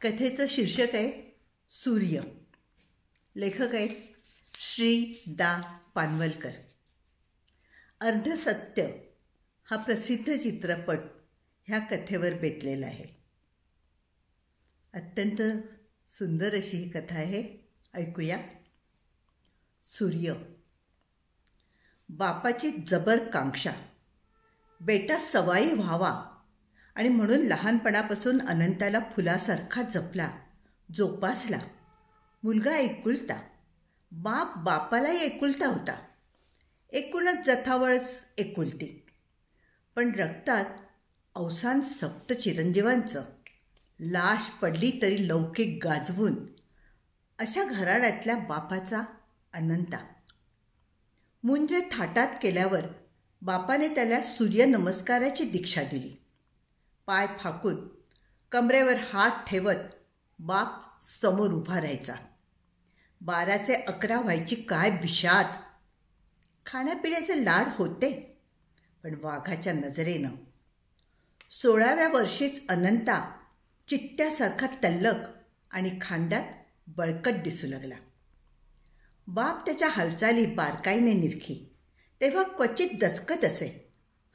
कथेचं शीर्षक आहे सूर्य. लेखक आहेत श्री दा पानवलकर. अर्धसत्य हा प्रसिद्ध चित्रपट ह्या कथेवर बेतलेला आहे. अत्यंत सुंदर अशी ही कथा आहे. ऐकूया. सूर्य. बापाची जबर कांक्षा. बेटा सवाई व्हावा आणि म्हणून लहानपणापासून अनंताला फुलासारखा जपला, जोपासला. मुलगा एकुलता, बाप बापालाही एकुलता होता. एकूणच जथावळच एकुलती. पण रक्तात अवसान सप्त चिरंजीवांचं. लाश पडली तरी लौकिक गाजवून अशा घराण्यातल्या बापाचा अनंता. मुंजे थाटात केल्यावर बापाने त्याला सूर्यनमस्काराची दीक्षा दिली. पाय फाकून कमरेवर हात ठेवत बाप समोर उभा राहायचा. 12चे 11 व्हायची काय बिशात. खाण्यापिण्याचे लाड होते, पण वाघाच्या नजरेनं. 16व्या वर्षीच अनंता चित्त्यासारखा तल्लख आणि खांद्यात बळकट दिसू लागला. बाप त्याच्या हालचाली बारकाईने निरखी तेव्हा क्वचित दचकत असे.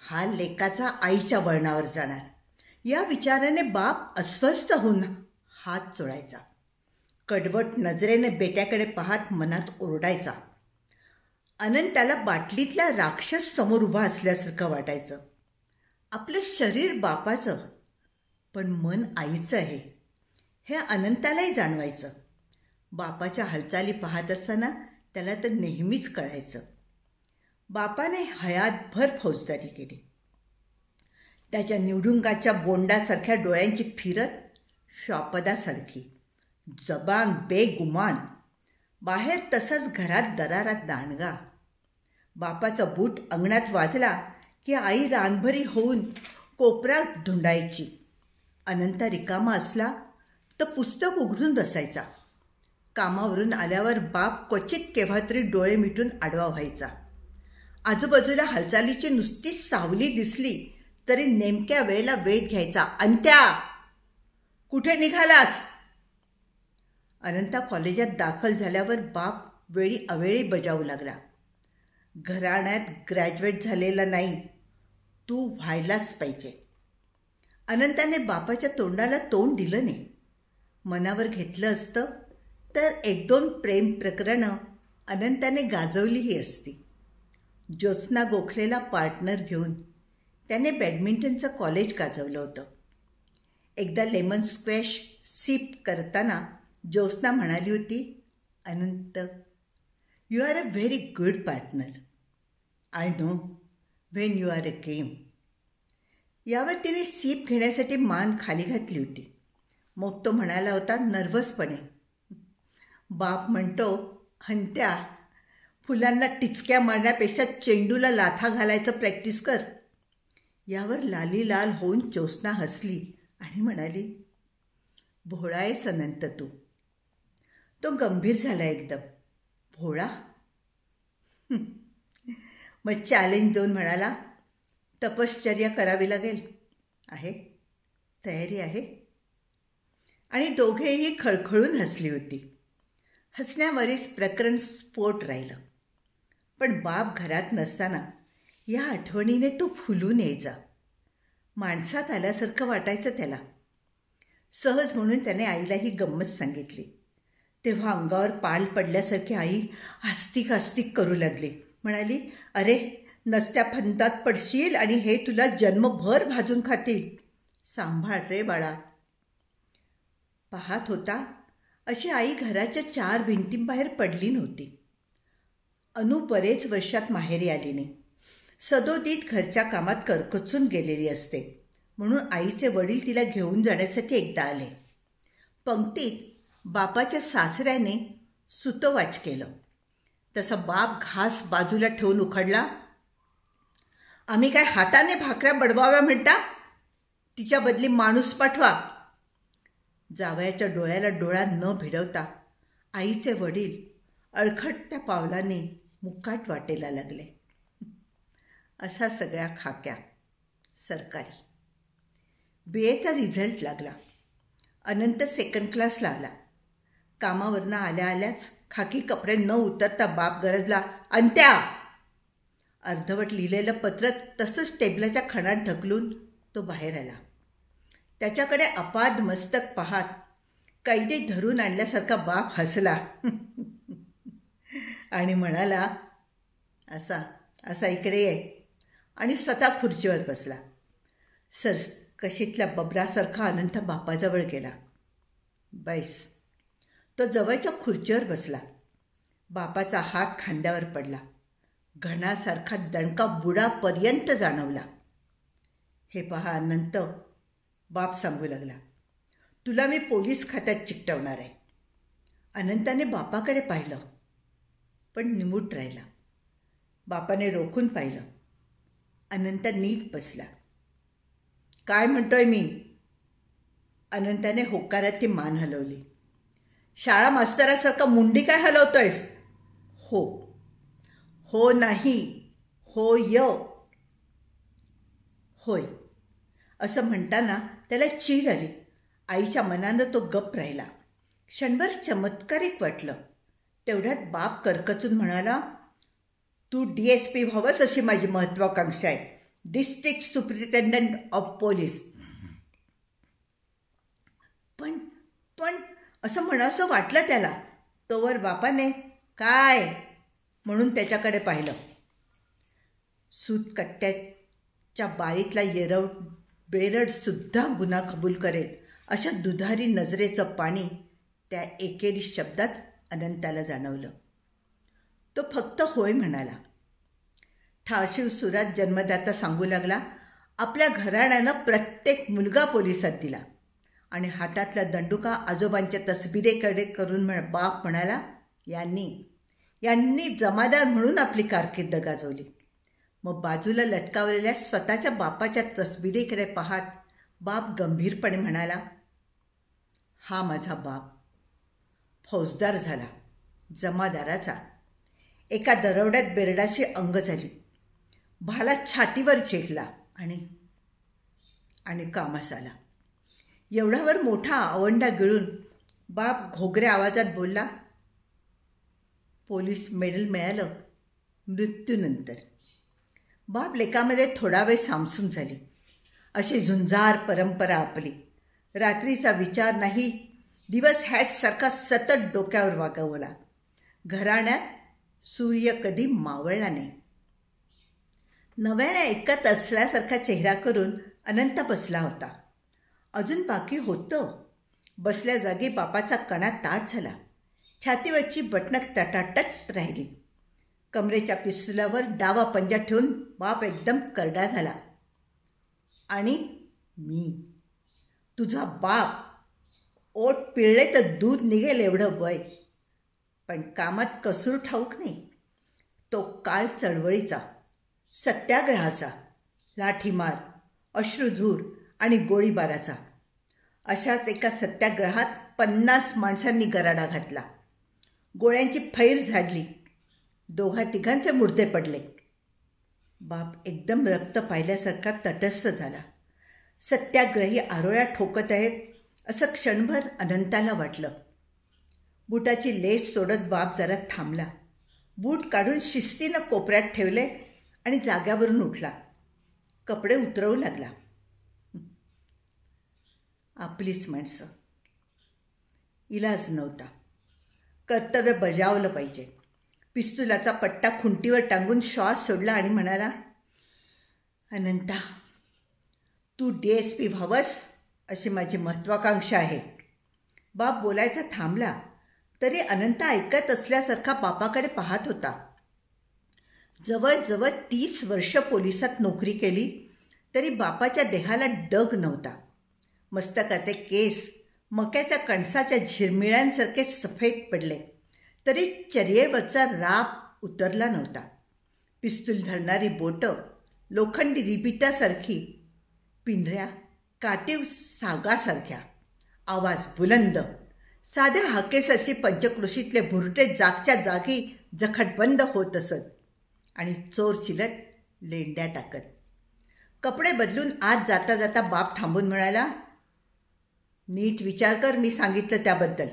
हा लेकाचा आईच्या वळणावर जाणार या विचाराने बाप अस्वस्थ होऊन हात चोळायचा. कडवट नजरेने बेट्याकडे पाहत मनात ओरडायचा. अनंताला बाटलीतल्या राक्षस समोर उभा असल्यासारखं वाटायचं. आपलं शरीर बापाचं, पण मन आईचं आहे हे अनंतालाही जाणवायचं. बापाच्या हालचाली पाहत असताना त्याला तर नेहमीच कळायचं. बापाने हयातभर फौजदारी केली. त्याच्या निवडुंगाच्या बोंडासारख्या डोळ्यांची फिरत श्वापदासारखी. जबान बेगुमान. बाहेर तसंच घरात दरारात दांडगा. बापाचा बूट अंगणात वाजला की आई रानभरी होऊन कोपऱ्यात धुंडायची. अनंता रिकामा असला तर पुस्तक उघडून बसायचा. कामावरून आल्यावर बाप क्वचित केव्हा तरी डोळे मिटून आडवा व्हायचा. आजूबाजूला हालचालीची नुसतीच सावली दिसली तरी नेमक्या वेळेला वेध घ्यायचा. अंत्या, कुठे निघालास? अनंता कॉलेजात दाखल झाल्यावर बाप वेळी अवेळी बजावू लागला. घराण्यात ग्रॅज्युएट झालेला नाही, तू व्हायलाच पाहिजे. अनंताने बापाच्या तोंडाला तोंड दिलं नाही. मनावर घेतलं असतं तर 1-2 प्रेम प्रकरणं अनंताने गाजवलीही असती. ज्योत्स्ना गोखलेला पार्टनर घेऊन त्याने बॅडमिंटनचं कॉलेज गाजवलं होतं. एकदा लेमन स्क्वॅश सिप करताना ज्योत्स्ना म्हणाली होती, Anant, you are a very good partner. I know when you are a game. यावर तिने सीप घेण्यासाठी मान खाली घातली होती. मग तो म्हणाला होता नर्वसपणे, बाप म्हणतो, हंत्या, फुलांना टिचक्या मारण्यापेक्षा चेंडूला लाथा घालायचं प्रॅक्टिस कर. यावर लाली लाल होऊन ज्योत्स्ना हसली आणि म्हणाली, भोळा आहेस अनंत तू. तो गंभीर झाला एकदम. भोळा? मग चॅलेंज देऊन म्हणाला, तपश्चर्या करावी लागेल. आहे, तयारी आहे. आणि दोघेही खळखळून हसली होती. हसण्यावरीच प्रकरण स्फोट राहिलं. पण बाप घरात नसताना या आठवणीने तो फुलून यायचा. माणसात आल्यासारखं वाटायचं त्याला. सहज म्हणून त्याने आईला ही गंमत सांगितली. तेव्हा अंगावर पाल पडल्यासारखी आई आस्तिक आस्तिक करू लागली. म्हणाली, अरे, नसत्या फंदात पडशील आणि हे तुला जन्मभर भाजून खातील. सांभाळ रे बाळा. पाहत होता अशी आई घराच्या 4 भिंतींबाहेर पडली नव्हती. अनु बरेच वर्षात माहेरी आली नाही. सदोदित घरच्या कामात करकचून गेलेली असते. म्हणून आईचे वडील तिला घेऊन जाण्यासाठी एकदा आले. पंक्तीत बापाच्या सासऱ्याने सुतवाच केलं. तसा बाप घास बाजूला ठेवून उखडला, आम्ही काय हाताने भाकऱ्या बडवाव्या म्हणता? तिच्या बदली माणूस पाठवा. जावयाच्या डोळ्याला डोळा न भिडवता आईचे वडील अळखटत्या पावलाने मुकाट वाटेला लागले. असा सगळ्या खाक्या. सरकारी BAचा रिझल्ट लागला. अनंत सेकंड क्लासला आला. कामावरनं आल्या आल्याच खाकी कपडे न उतरता बाप गरजला, अंत्या. अर्धवट लिहिलेलं पत्र तसंच टेबलाच्या खणात ढकलून तो बाहेर आला. त्याच्याकडे अपाद मस्तक पाहात कैदी धरून आणल्यासारखा बाप हसला आणि म्हणाला, असा असा इकडे ये, आणि स्वतः खुर्चीवर बसला. सरकशीतल्या बबरासारखा अनंत बापाजवळ गेला. बैस. तो जवळच्या खुर्चीवर बसला. बापाचा हात खांद्यावर पडला. घणासारखा दणका बुडापर्यंत जाणवला. हे पहा अनंत, बाप सांगू लागला, तुला मी पोलीस खात्यात चिकटवणार आहे. अनंताने बापाकडे पाहिलं, पण निमूट राहिला. बापाने रोखून पाहिलं. अनंत नीट बसला. काय म्हणतोय मी? अनंताने होकारात ती मान हलवली. शाळा मास्तरासारखा मुंडी काय हलवतोयस? हो. हो नाही, होय. होय असं म्हणताना त्याला चीड आली. आईच्या मनानं तो गप्प राहिला. क्षणभर चमत्कारिक वाटलं. तेवढ्यात बाप करकचून म्हणाला, तू DSP व्हावंस अशी माझी महत्त्वाकांक्षा आहे. District superintendent of police. पण पण असं म्हणावंसं वाटलं त्याला. तोवर बापाने काय म्हणून त्याच्याकडे पाहिलं. सूतकट्ट्याच्या बारीतला बेरडसुद्धा गुन्हा कबूल करेल अशा दुधारी नजरेचं पाणी त्या एकेरी शब्दात अनंताला जाणवलं. तो फक्त होय म्हणाला. ठाशीव सुरात जन्मदाता सांगू लागला, आपल्या घराण्यानं प्रत्येक मुलगा पोलिसात दिला. आणि हातातला दंडुका आजोबांच्या तसबिरेकडे करून बाप म्हणाला, यांनी जमादार म्हणून आपली कारकीर्द गाजवली. मग बाजूला लटकावलेल्या स्वतःच्या बापाच्या तसबिरेकडे पाहत बाप गंभीरपणे म्हणाला, हा माझा बाप फौजदार झाला, जमादाराचा. एका दरोड्यात बेरडाची अंग झाली. भाला छातीवर चेखला आणि कामास आला. एवढ्यावर मोठा आवंडा गिळून बाप घोगऱ्या आवाजात बोलला, पोलीस मेडल मिळालं मृत्यूनंतर. बाप लेकामध्ये थोडा वेळ सामसूम झाली. अशी झुंजार परंपरा आपली. रात्रीचा विचार नाही, दिवस हॅटसारखा सतत डोक्यावर वागवला. घराण्यात सूर्य कधी मावळला नाही. नव्याने ऐकत असल्यासारखा चेहरा करून अनंत बसला होता. अजून बाकी होतं. बसल्या जागी बापाचा कणा ताट झाला. छातीवरची बटणं तटाटट राहिली. कमरेच्या पिस्तुलावर डावा पंजा ठेवून बाप एकदम करडा झाला. आणि मी तुझा बाप. ओठ पिळले तर दूध निघेल एवढं वय. पण कामात कसूर ठाऊक नाही. तो काळ चळवळीचा, सत्याग्रहाचा, लाठीमार, अश्रुधूर आणि गोळीबाराचा. अशाच एका सत्याग्रहात 50 माणसांनी गराडा घातला. गोळ्यांची फैर झाडली. 2-3 मुर्दे पडले. बाप एकदम रक्त पाहिल्यासारखा तटस्थ झाला. सत्याग्रही आरोळ्या ठोकत आहेत असं क्षणभर अनंताला वाटलं. बुटाची लेस सोडत बाप जरा थांबला. बूट काढून शिस्तीनं कोपऱ्यात ठेवले आणि जाग्यावरून उठला. कपडे उतरवू लागला. आपलीच माणसं. इलाज नव्हता. कर्तव्य बजावलं पाहिजे. पिस्तुलाचा पट्टा खुंटीवर टांगून श्वास सोडला आणि म्हणाला, अनंता, तू DSP व्हावंस अशी माझी महत्त्वाकांक्षा आहे. बाप बोलायचा थांबला तरी अनंता ऐकत असल्यासारखा बापाकडे पाहत होता. जवळजवळ 30 वर्ष पोलिसात नोकरी केली तरी बापाच्या देहाला डग नव्हता. मस्तकाचे केस मक्याच्या कणसाच्या झिरमिळ्यांसारखे सफेद पडले तरी चर्येवरचा राप उतरला नव्हता. पिस्तूल धरणारी बोटं लोखंडी रिबिटासारखी, पिंढऱ्या काटीव सागासारख्या. आवाज बुलंद. साध्या हाकेसारशी पंचक्रोशीतले भुरटे जागच्या जागी जखटबंद होत असत आणि चोर चिलट लेंड्या टाकत. कपडे बदलून आत जाता जाता बाप थांबून म्हणाला, नीट विचार कर मी सांगितलं त्याबद्दल.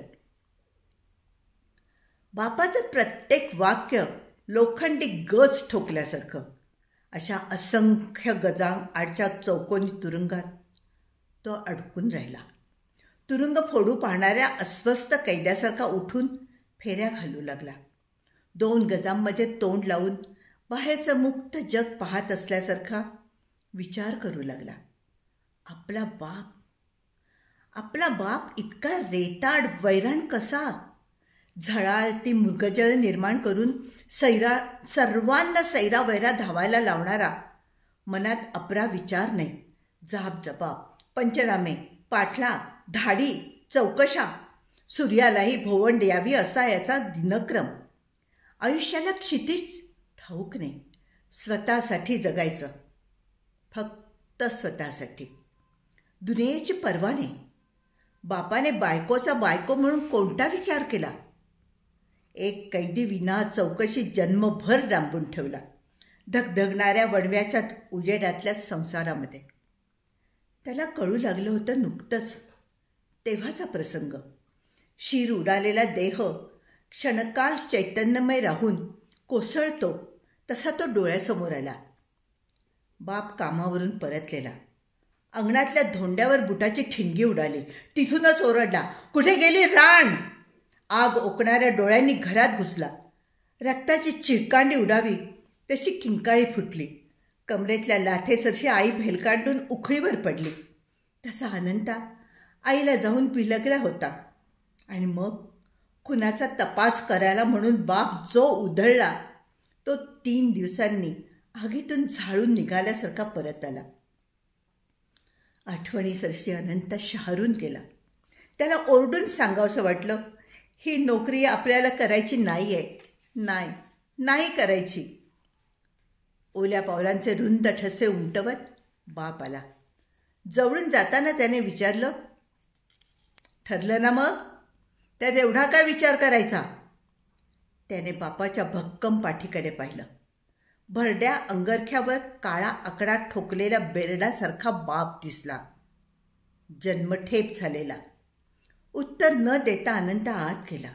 बापाचं प्रत्येक वाक्य लोखंडी गज ठोकल्यासारखं. अशा असंख्य गजांआडच्या चौकोनी तुरुंगात तो अडकून राहिला. तुरुंग फोडू पाहणाऱ्या अस्वस्थ कैद्यासारखा उठून फेऱ्या घालू लागला. 2 गजांमध्ये तोंड लावून बाहेरचं मुक्त जग पाहत असल्यासारखा विचार करू लागला. आपला बाप इतका रेताड वैराण कसा? झळाळती मृगजळ निर्माण करून सर्वांना सैरावैरा धावायला लावणारा, मनात अपरा विचार नाही, जाब पंचनामे, पाठला, धाडी, चौकशा, सूर्यालाही भोवंड यावी असा याचा दिनक्रम. आयुष्याला क्षितिज ठाऊक नाही. स्वतःसाठी जगायचं, फक्त स्वतःसाठी. दुनियेची पर्वा नाही. बापाने बायकोचा बायको म्हणून कोणता विचार केला? एक कैदी विना चौकशी जन्मभर डांबून ठेवला धगधगणाऱ्या वणव्याच्या उजेडातल्या संसारामध्ये. त्याला कळू लागलं होतं नुकतंच, तेव्हाचा प्रसंग. शीर उडालेला देह क्षणकाल चैतन्यमय राहून कोसळतो तसा तो डोळ्यासमोर आला. बाप कामावरून परतलेला. अंगणातल्या धोंड्यावर बुटाची ठिणगी उडाली. तिथूनच ओरडला, कुठे गेली राण? आग ओकणाऱ्या डोळ्यांनी घरात घुसला. रक्ताची चिरकांडी उडावी तशी किंकाळी फुटली. कमरेतल्या लाथेसरशी आई भेलकांडून उखळीवर पडली. तसा अनंता आईला जाऊन पिलकला होता. आणि मग खुनाचा तपास करायला म्हणून बाप जो उधळला तो 3 दिवसांनी आगीतून झाळून निघाल्यासारखा परत आला. आठवणीसरशी अनंता शहारून गेला. त्याला ओरडून सांगावंसं वाटलं, ही नोकरी आपल्याला करायची नाही आहे, नाही करायची. ओल्या पावलांचे रुंद ठसे उमटवत बाप आला. जवळून जाताना त्याने विचारलं, ठरलं ना मग? त्यात एवढा काय विचार करायचा? त्याने बापाच्या भक्कम पाठीकडे पाहिलं. भरड्या अंगरख्यावर काळा आकडा ठोकलेल्या बेरडासारखा बाप दिसला, जन्मठेप झालेला. उत्तर न देता अनंता आत गेला.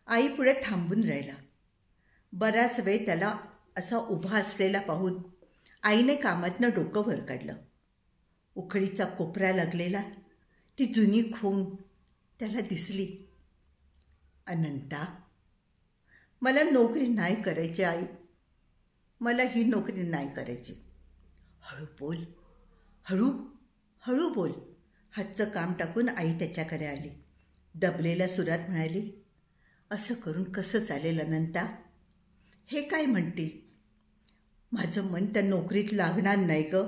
आई पुढे थांबून राहिला. बराच वेळ त्याला असा उभा असलेला पाहून आईने कामातनं डोकं वर काढलं. उखळीचा कोपरा लागलेला ती जुनी खूण त्याला दिसली. अनंता, मला नोकरी नाही करायची आई, मला ही नोकरी नाही करायची. हळू बोल, हळू बोल. हातचं काम टाकून आई त्याच्याकडे आली. दबलेल्या सुरात म्हणाली, असं करून कसं चालेल अनंता? हे काय म्हणतील? माझं मन त्या नोकरीत लागणार नाही ग.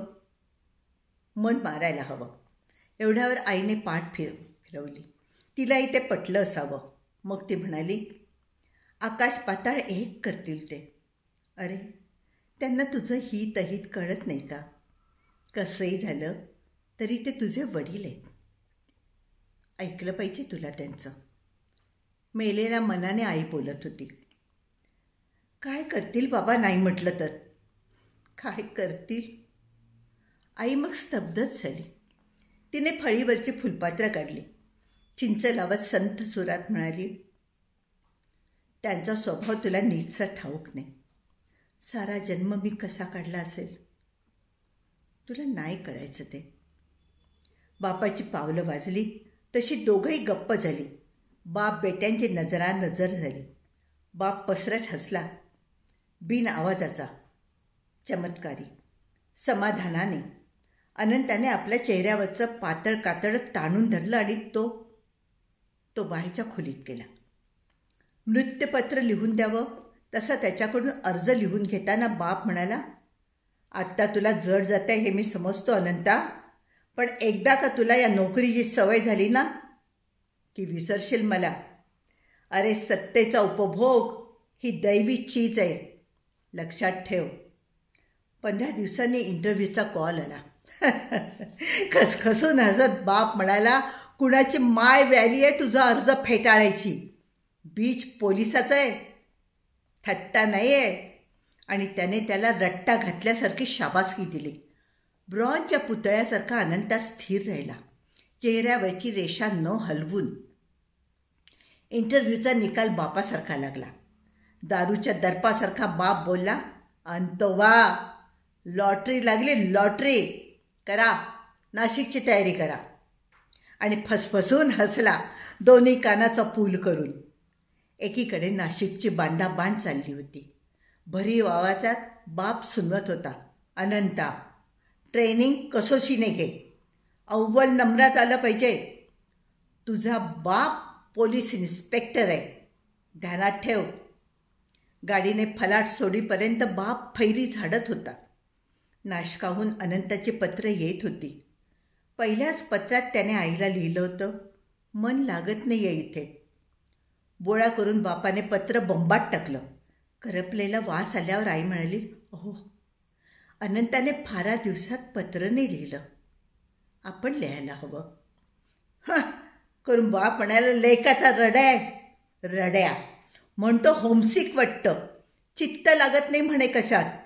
मन मारायला हवं. एवढ्यावर आईने पाठ फिरवली. तिलाही ते पटलं असावं. मग ती म्हणाली, आकाश पाताळ एक करतील ते. अरे, त्यांना तुझं हित अहित कळत नाही का? कसंही झालं तरी ते तुझे वडील आहेत. ऐकलं पाहिजे तुला त्यांचं. मेलेल्या मनाने आई बोलत होती. काय करतील बाबा नाही म्हटलं तर? काय करतील? आई मग स्तब्धच झाली. तिने फळीवरची फुलपात्र काढली. चिंच लावत संथ सुरात म्हणाली, त्यांचा स्वभाव तुला नीटसा ठाऊक नाही. सारा जन्म मी कसा काढला असेल तुला नाही कळायचं ते. बापाची पावलं वाजली तशी दोघंही गप्प झाली. बाप बेट्यांची नजरानजर झाली. बाप पसरट हसला, बिन आवाजाचा, चमत्कारी, समाधानाने. अनंताने आपल्या चेहऱ्यावरचं पातळ कातळ ताणून धरलं आणि तो बाहेरच्या खोलीत गेला. मृत्यूपत्र लिहून द्यावं तसा त्याच्याकडून अर्ज लिहून घेताना बाप म्हणाला, आत्ता तुला जड जात आहे हे मी समजतो अनंता, पण एकदा का तुला या नोकरीची सवय झाली ना की विसरशील मला. अरे, सत्तेचा उपभोग ही दैवी चीज आहे, लक्षात ठेव. 15 दिवसांनी इंटरव्ह्यूचा कॉल आला. खसखसून हसत बाप म्हणाला, कुणाची माय व्याली आहे तुझा अर्ज फेटाळायची? बीच पोलिसाचं आहे, थट्टा नाही आहे. आणि त्याने त्याला रट्टा घातल्यासारखी शाबासकी दिली. ब्रॉन्झच्या पुतळ्यासारखा अनंता स्थिर राहिला. चेहऱ्यावरची रेषा न हलवून. इंटरव्ह्यूचा निकाल बापासारखा लागला. दारूच्या दर्पासारखा बाप बोलला, अंतोबा लॉटरी लागली, लॉटरी. करा, नाशिकची तयारी करा. आणि फसफसून हसला, दोन्ही कानाचा पूल करून. एकीकडे नाशिकची बांधाबांध चालली होती. भरीव आवाजात बाप सुनवत होता, अनंता ट्रेनिंग कसोशीने घे, अव्वल नंबरात आलं पाहिजे. तुझा बाप पोलीस इन्स्पेक्टर आहे, ध्यानात ठेव. गाडीने फलाट सोडीपर्यंत बाप फैरी झाडत होता. नाशकाहून अनंताची पत्र येत होती. पहिल्याच पत्रात त्याने आईला लिहिलं होतं, मन लागत नाही आहे इथे. बोळा करून बापाने पत्र बंबात टाकलं. करपलेला वास आल्यावर आई म्हणाली, अहो अनंताने फारा दिवसात पत्र नाही लिहिलं, आपण लिहायला हवं. करून बाप म्हणायला, लेकाचा रड्या म्हणतो होमसिक वाटतं, चित्त लागत नाही म्हणे कशात.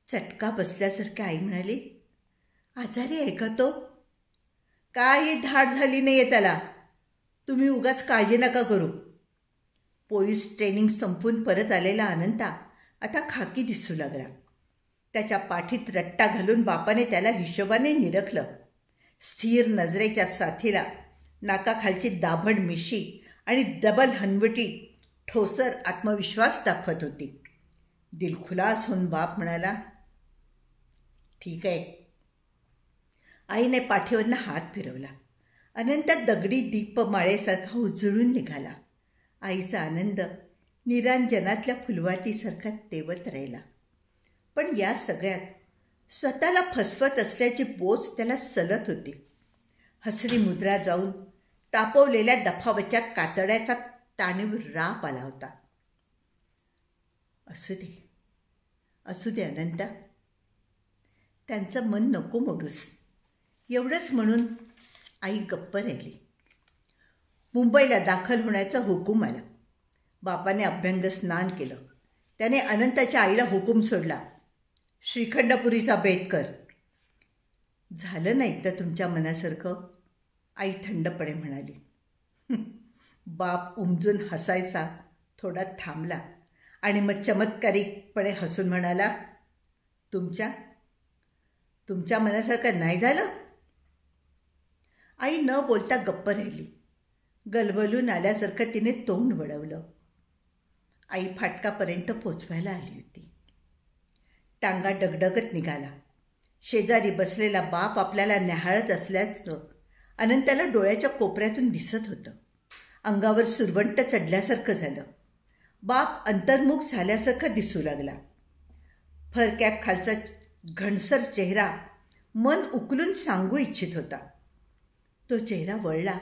चटका बसल्यासारखी आई म्हणाली, आजारी आहे का तो? काही धाड झाली नाही आहे त्याला, तुम्ही उगाच काळजी नका करू. पोलीस ट्रेनिंग संपून परत आलेला अनंता आता खाकी दिसू लागला. त्याच्या पाठीत रट्टा घालून बापाने त्याला हिशोबाने निरखलं. स्थिर नजरेच्या साथीला नाकाखालची दाभड मिशी आणि डबल हनवटी ठोसर आत्मविश्वास दाखवत होती. दिलखुलास होऊन बाप म्हणाला, ठीक आहे. आईने पाठीवरनं हात फिरवला. अनंत दगडी दीपमाळेसारखा उजळून निघाला. आईचा आनंद निरांजनातल्या फुलवातीसारखा तेवत राहिला. पण या सगळ्यात स्वतःला फसवत असल्याची बोच त्याला सलत होती. हसरी मुद्रा जाऊन तापवलेल्या डफावरच्या कातड्याचा ताणीव राप आला होता. असू दे अनंता, त्यांचं मन नको मोडूस. एवढंच म्हणून आई गप्प राहिली. मुंबईला दाखल होण्याचा हुकूम आला. बापाने अभ्यंग स्नान केलं. त्याने अनंताच्या आईला हुकूम सोडला, श्रीखंडपुरीचा बेत कर. झालं नाही तर तुमच्या मनासारखं, आई थंडपणे म्हणाली. बाप उमजून हसायचा, थोडा थांबला आणि मग चमत्कारिकपणे हसून म्हणाला, तुमच्या मनासारखं नाही झालं? आई न बोलता गप्प राहिली. गलबलून आल्यासारखं तिने तोंड वळवलं. आई फाटकापर्यंत पोचवायला आली होती. टांगा डगडगत निघाला. शेजारी बसलेला बाप आपल्याला न्याहाळत असल्याचं अनंताला डोळ्याच्या कोपऱ्यातून दिसत होतं. अंगावर सुरवंट चढल्यासारखं झालं. बाप अंतर्मुख झाल्यासारखं दिसू लागला. फरकॅप खालचा घणसर चेहरा मन उकलून सांगू इच्छित होता. तो चेहरा वळला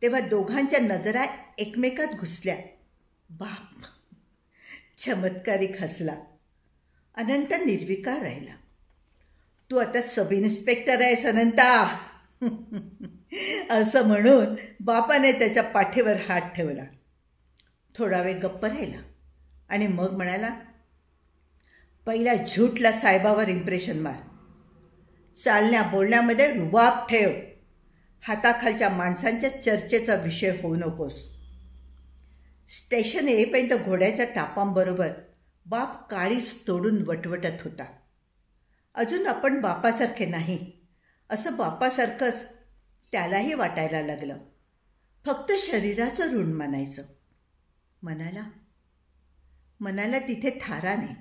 तेव्हा दोघांच्या नजरा एकमेकात घुसल्या. बाप चमत्कारिक हसला. अनंत निर्विकार राहिला. तू आता सब इन्स्पेक्टर आहेस अनंता, असं म्हणून बापाने त्याच्या पाठीवर हात ठेवला. थोडा वेळ गप्प राहिला आणि मग म्हणाला, पहिल्या झूटला साहेबावर इम्प्रेशन मार. चालण्या बोलण्यामध्ये रुबाब ठेव. हाताखालच्या माणसांच्या चर्चेचा विषय होऊ नकोस. स्टेशन येईपर्यंत घोड्याच्या टापांबरोबर बाप काळीच तोडून वटवटत होता. अजून आपण बापासारखे नाही असं बापासारखंच त्यालाही वाटायला लागलं. फक्त शरीराचं ऋण मानायचं. मनाला तिथे थारा नाही.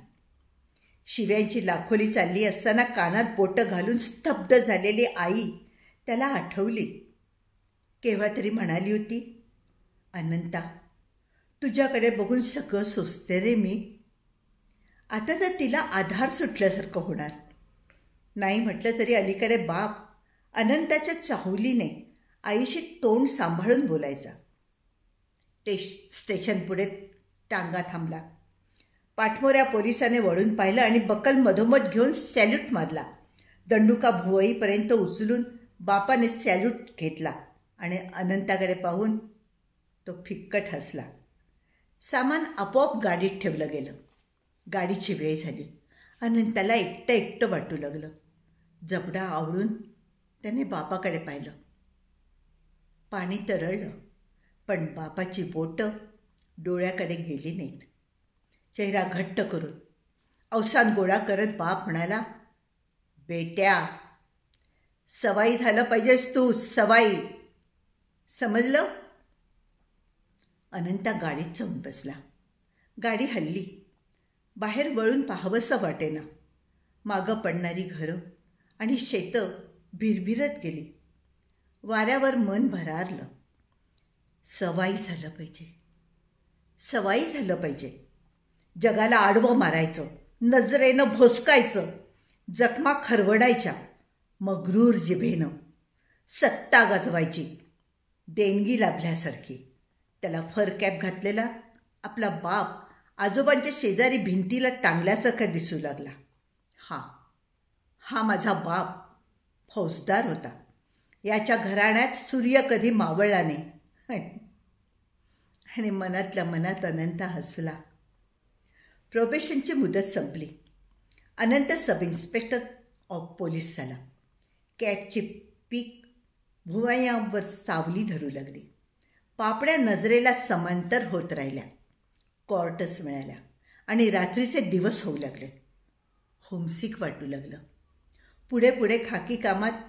शिव्यांची लाखोली चालली असताना कानात बोटं घालून स्तब्ध झालेली आई त्याला आठवली. केव्हा तरी म्हणाली होती, अनंता तुझ्याकडे बघून सगळं सोचते रे मी. आता तर तिला आधार सुटल्यासारखं होणार. नाही म्हटलं तरी अलीकडे बाप अनंताच्या चाहुलीने आईशी तोंड सांभाळून बोलायचा. स्टेशन पुढे टांगा थांबला. पाठमोऱ्या पोलिसाने वळून पाहिलं आणि बकल मधोमध घेऊन सॅल्यूट मारला. दंडुका भुवईपर्यंत उचलून बापाने सॅल्यूट घेतला आणि अनंताकडे पाहून तो फिक्कट हसला. सामान आपोआप गाडीत ठेवलं गेलं. गाडीची वेळ झाली. अनंताला एकटं वाटू लागलं. जबडा आवळून त्याने बापाकडे पाहिलं. पाणी तरळलं, पण बापाची बोटं डोळ्याकडे गेली नाहीत. चेहरा घट्ट करून अवसान गोळा करत बाप म्हणाला, बेट्या, सवाई झालं पाहिजेस तू, सवाई, समजलं? अनंता गाडीत जाऊन बसला. गाडी हलली. बाहेर वळून पाहावंसं वाटेना. मागं पडणारी घरं आणि शेतं भिरभिरत गेली. वाऱ्यावर मन भरारलं. सवाई झालं पाहिजे, सवाई झालं पाहिजे. जगाला आडवं मारायचं, नजरेनं भोसकायचं, जखमा खरवडायच्या, मगरूर जिभेनं सत्ता गाजवायची. देणगी लाभल्यासारखी. त्याला फर कॅप घातलेला आपला बाप आजोबांच्या शेजारी भिंतीला टांगल्यासारखा दिसू लागला. हा माझा बाप फौजदार होता. याच्या घराण्यात सूर्य कधी मावळला नाही. आणि मनातल्या मनात अनंत हसला. प्रोबेशनची मुदत संपली. अनंत सब इन्स्पेक्टर ऑफ पोलीस झाला. कॅटची पीक भुवयांवर सावली धरू लागली. पापड्या नजरेला समांतर होत राहिल्या. क्वार्टर्स मिळाल्या आणि रात्रीचे दिवस होऊ लागले. होमसिक वाटू लागलं. पुढे पुढे खाकी कामात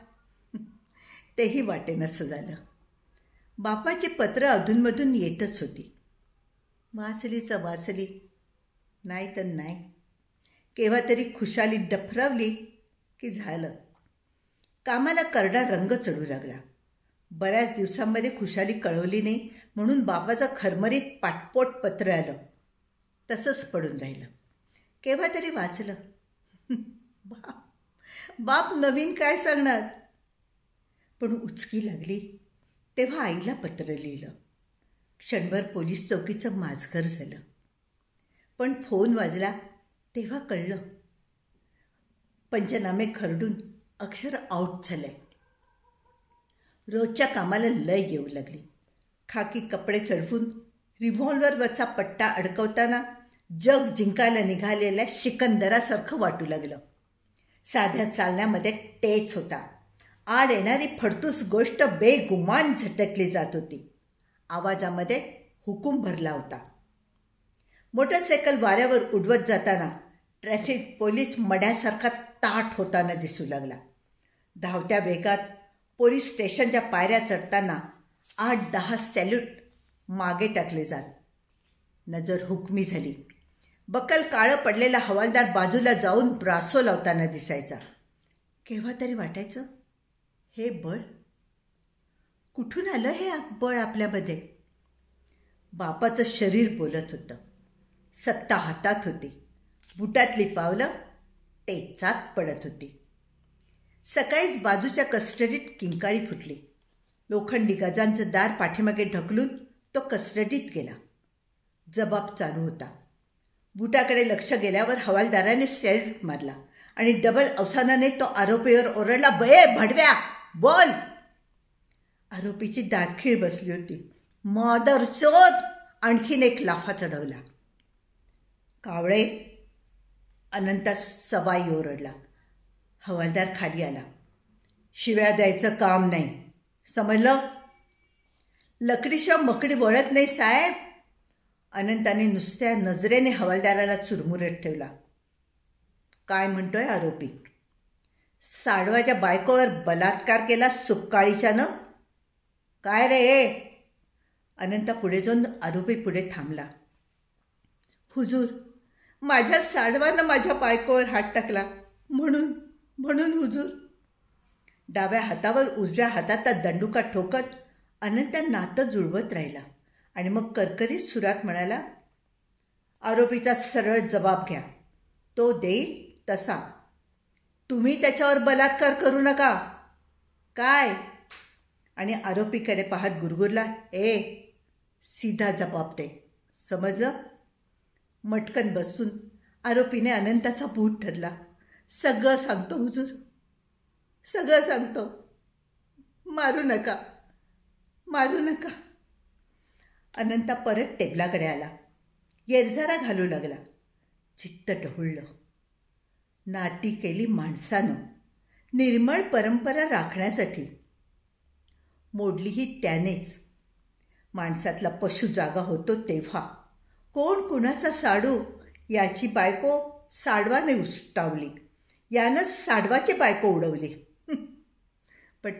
तेही वाटेनसं झालं. बापाची पत्र अधूनमधून येतच होती. वासलीचं वासली, नाही तर नाही. केव्हा तरी खुशाली डफरवली की झालं. कामाला करडा रंग चढू लागला. बऱ्याच दिवसांमध्ये खुशाली कळवली नाही म्हणून बापाचं खरमरीत पाठपोट पत्र आलं. तसंच पडून राहिलं. केव्हा तरी वाचलं. बाप नवीन काय सांगणार. पण उचकी लागली तेव्हा आईला पत्र लिहिलं. क्षणभर पोलीस चौकीचं माजघर झालं. पण फोन वाजला तेव्हा कळलं, पंचनामे खरडून अक्षर आऊट झालंय. रोजच्या कामाला लय येऊ लागली. खाकी कपडे चढवून रिव्हॉल्व्हरवरचा पट्टा अडकवताना जग जिंकायला निघालेल्या शिकंदरासारखं वाटू लागलं. साध्या चालण्यामध्ये टेच होता. आड येणारी फडतूस गोष्ट बेगुमान झटकली जात होती. आवाजामध्ये हुकूम भरला होता. मोटरसायकल वाऱ्यावर उडवत जाताना ट्रॅफिक पोलीस मड्यासारखा ताठ होताना दिसू लागला. धावत्या वेगात पोलीस स्टेशनच्या पायऱ्या चढताना 8-10 सॅल्यूट मागे टाकले जात. नजर हुकमी झाली. बकल काळं पडलेला हवालदार बाजूला जाऊन ब्रासो लावताना दिसायचा. केव्हा तरी वाटायचं, हे बळ कुठून आलं, हे बळ आपल्यामध्ये. बापाचं शरीर बोलत होतं. सत्ता हातात होती. बुटातली पावलं टेचात पडत होती. सकाळीच बाजूच्या कस्टडीत किंकाळी फुटली. लोखंडी गजांचं दार पाठीमागे ढकलून तो कस्टडीत गेला. जबाब चालू होता. बुटाकडे लक्ष गेल्यावर हवालदाराने सॅल्यूट मारला आणि डबल अवसानाने तो आरोपीवर ओरडला, बये भडव्या, बोल. आरोपीची दातखीळ बसली होती. मदरचोद, आणखीन एक लाफा चढवला. कावळे, अनंता सवाई ओरडला. हवालदार खाली आला. शिव्या द्यायचं काम नाही, समजलं? लकडीशिवाय मकडी वळत नाही साहेब. अनंताने नुसत्या नजरेने हवालदाराला चुरमुरत ठेवला. काय म्हणतोय आरोपी? साडवाच्या बायकोवर बलात्कार केला सुक्काळीच्यानं? काय रे? अनंता पुढे जाऊन आरोपी पुढे थांबला. हुजूर, माझ्या साडवानं माझ्या बायकोवर हात टाकला, म्हणून हुजूर. डाव्या हातावर उजव्या हाताचा दंडुका ठोकत अनंता नातं जुळवत राहिला आणि मग करकरीत सुरात म्हणाला, आरोपीचा सरळ जबाब घ्या. तो देईल तसा. तुम्ही त्याच्यावर बलात्कार करू नका. काय? आणि आरोपीकडे पाहत गुरगुरला, सीधा जबाब दे, समजलं? मटकन बसून आरोपीने अनंताचा बूट धरला. सगळं सांगतो हुजूर, सगळं सांगतो. मारू नका, मारू नका. अनंता परत टेबलाकडे आला. येरझारा घालू लागला. चित्त ढवळलं. नाती केली माणसानं निर्मळ परंपरा राखण्यासाठी. मोडलीही त्यानेच. माणसातला पशु जागा होतो तेव्हा. कोण कुणाचा साडू याची बायको साडवाने उष्टावली, यानं साडवाची बायको उडवली. बट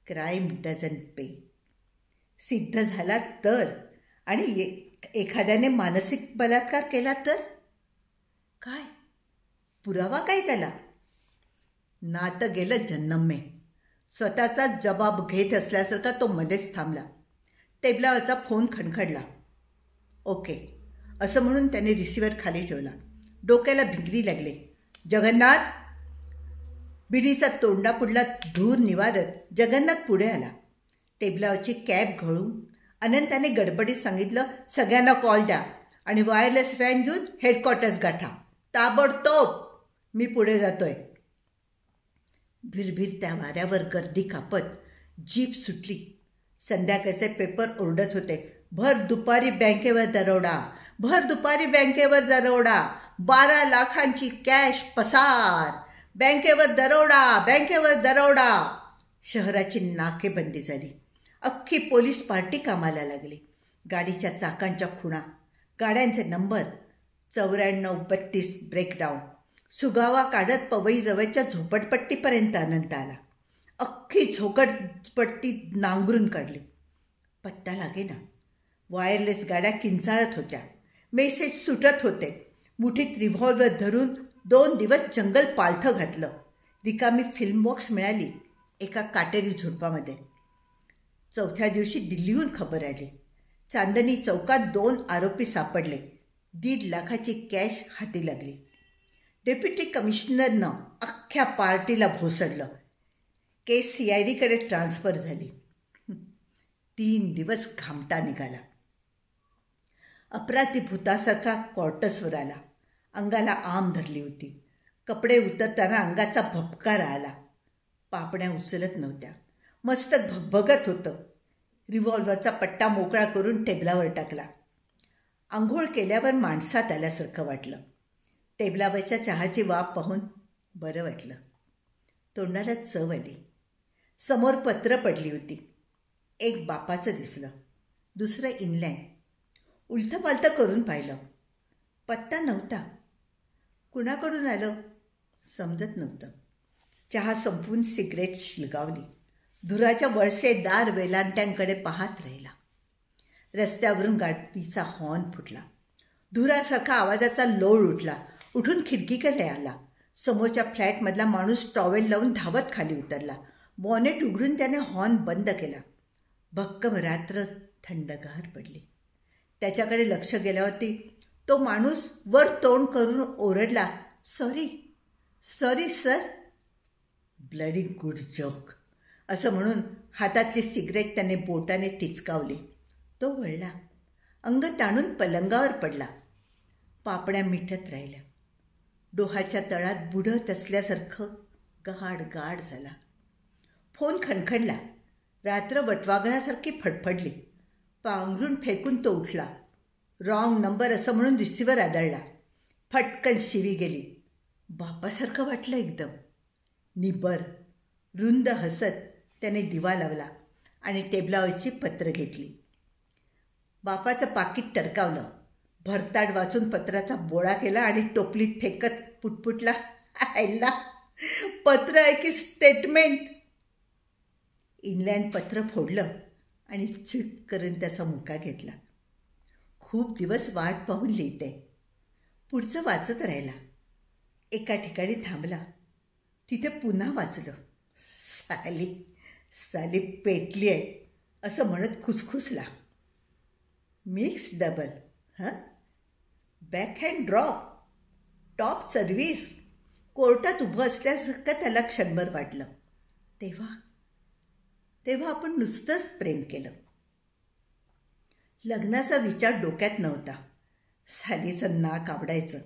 क्राईम डझंट पे. सिद्ध झाला तर, आणि एखाद्याने मानसिक बलात्कार केला तर काय पुरावा काय त्याला? नातं गेलं जन्नम में. स्वतःचा जबाब घेत असल्यासारखा तो मध्येच थांबला. टेबलावरचा फोन खणखडला. ओके असं म्हणून त्याने रिसिव्हर खाली ठेवला. डोक्याला भिंगरी लागली. जगन्नाथ. बिडीचा तोंडापुडला धूर निवारत जगन्नाथ पुढे आला. टेबलावरची कॅब घळून अनंताने गडबडीत सांगितलं, सगळ्यांना कॉल द्या आणि वायरलेस व्हॅन घेऊन हेडक्वार्टर्स गाठा ताबडतोब. मी पुढे जातोय. भिरभिरत्या वाऱ्यावर गर्दी कापत जीप सुटली. संध्याकाळचे पेपर ओरडत होते, भर दुपारी बँकेवर दरोडा, भर दुपारी बँकेवर दरोडा, 12 लाखांची कॅश पसार, बँकेवर दरोडा, बँकेवर दरोडा. शहराची नाकेबंदी झाली. अख्खी पोलीस पार्टी कामाला लागली. गाडीच्या चाकांच्या खुणा, गाड्यांचे नंबर, 9432 ब्रेकडाऊन. सुगावा काढत पवईजवळच्या झोपडपट्टीपर्यंत अनंत आला. अख्खी झोपडपट्टी नांगरून काढली. पत्ता लागेना. वायरलेस गाड्या किंचाळत होत्या. मेसेज सुटत होते. मुठीत रिव्हॉल्वर धरून 2 दिवस जंगल पालथं घातलं. रिकामी फिल्म बॉक्स मिळाली एका काटेरी झुडपामध्ये. 4थ्या दिवशी दिल्लीहून खबर आली. चांदणी चौकात 2 आरोपी सापडले. 1.5 लाखाची कॅश हाती लागली. डेप्युटी कमिशनरनं अख्ख्या पार्टीला भोसडलं. केस CIDकडे ट्रान्स्फर झाली. 3 दिवस घामटा निघाला. अपराधी भूतासारखा क्वार्टर्सवर आला. अंगाला आम धरली होती. कपडे उतरताना अंगाचा भपकार आला. पापण्या उचलत नव्हत्या. मस्तक भगभगत होतं. रिव्हॉल्वरचा पट्टा मोकळा करून टेबलावर टाकला. आंघोळ केल्यावर माणसात आल्यासारखं वाटलं. टेबलावरच्या चहाची वाफ पाहून बरं वाटलं. तोंडाला चव आली. समोर पत्र पडली होती. एक बापाचं दिसलं, दुसरं इंग्लंड. उलथंपालथं करून पाहिलं. पत्ता नव्हता. कुणाकडून आलं समजत नव्हतं. चहा संपवून सिगरेट शिलगावली. धुराच्या वळसेदार वेलांट्यांकडे पाहत राहिला. रस्त्यावरून गाडीचा हॉर्न फुटला. धुरासारखा आवाजाचा लोळ उठला. उठून खिडकीकडे आला. समोरच्या फ्लॅटमधला माणूस टॉवेल लावून धावत खाली उतरला. बॉनेट उघडून त्याने हॉर्न बंद केला. भक्कम रात्र थंडगार पडली. त्याच्याकडे लक्ष गेल्यावरती तो माणूस वर तोंड करून ओरडला, sorry sir. Bloody good joke असं म्हणून हातातली सिगरेट त्याने बोटाने टिचकावली. तो वळला. अंग ताणून पलंगावर पडला. पापण्या मिठत राहिल्या. डोहाच्या तळात बुडत असल्यासारखं गाढ गाढ झाला. फोन खणखणला. रात्र वटवाघळासारखी फडफडली. पांघरून फेकून तो उठला. रॉंग नंबर असं म्हणून रिसिव्हर आदळला. फटकन शिवी गेली. बापासारखं वाटलं एकदम. निबर रुंद हसत त्याने दिवा लावला आणि टेबलावरची पत्र घेतली. बापाचं पाकीट टरकावलं. भरताड वाचून पत्राचा बोळा केला आणि टोपलीत फेकत पुटपुटला, आयला पत्र आहे की स्टेटमेंट. इंग्लंड पत्र फोडलं आणि चिक करून त्याचा मुका घेतला. खूप दिवस वाट पाहून लिहिते. पुढचं वाचत राहिला. एका ठिकाणी थांबला. तिथे पुन्हा वाचलं. साली पेटली आहे असं म्हणत खुसखुसला. Mix double backhand drop, top service. कोर्टात उभं असल्यासारखं त्याला क्षणभर वाटलं. तेव्हा आपण नुसतंच प्रेम केलं. लग्नाचा विचार डोक्यात नव्हता. सालीचं नाक आवडायचं.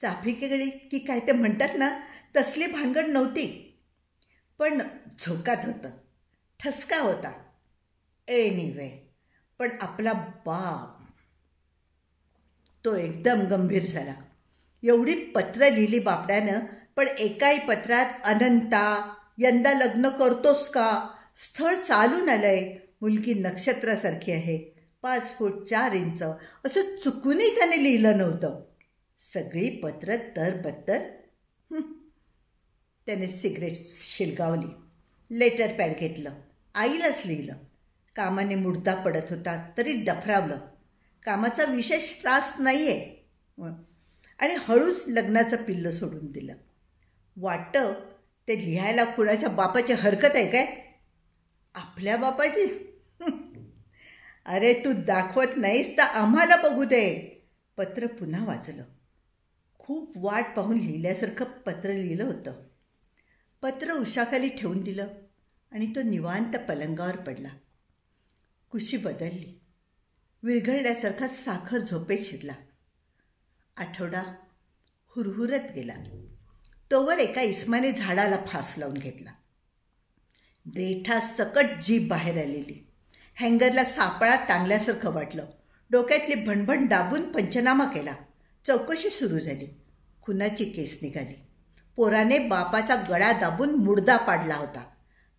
चाफिकेकडे की काय ते म्हणतात ना, तसली भानगड नव्हती. पण झोकात होतं, ठसका होता. एनिवे, पण आपला बाप तो एकदम गंभीर झाला. एवढी पत्र लिहिली बापड्यानं, पण एकाही पत्रात अनंता यंदा लग्न करतोस का, स्थळ चालून आलंय, मुलगी नक्षत्रासारखी आहे, 5 फूट 4 इंच, असं चुकूनही त्याने लिहिलं नव्हतं. सगळी पत्र तरबत्तर. त्याने सिगरेट शिलगावली, लेटर पॅड घेतलं, आईलाच लिहिलं. कामाने मुडदा पडत होता तरी डफरावलं. कामाचा विशेष त्रास नाही आहे आणि हळूच लग्नाचं पिल्लं सोडून दिलं. वाटतं ते लिहायला कुणाच्या बापाची हरकत आहे काय? आपल्या बापाची? अरे तू दाखवत नाहीस तर आम्हाला बघू दे. पत्र पुन्हा वाचलं. खूप वाट पाहून लिहिल्यासारखं पत्र लिहिलं होतं. पत्र उशाखाली ठेवून दिलं आणि तो निवांत पलंगावर पडला. कुशी बदलली. विरघळल्यासारखा साखर झोपेत शिरला. आठवडा हुरहुरत गेला. तोवर एका इस्माने झाडाला फास लावून घेतला. देठा सकट जीभ बाहेर आलेली. हँगरला सापळा टांगल्यासारखं वाटलं. डोक्यातली भणभण दाबून पंचनामा केला. चौकशी सुरू झाली. खुनाची केस निघाली. पोराने बापाचा गळा दाबून मुडदा पाडला होता.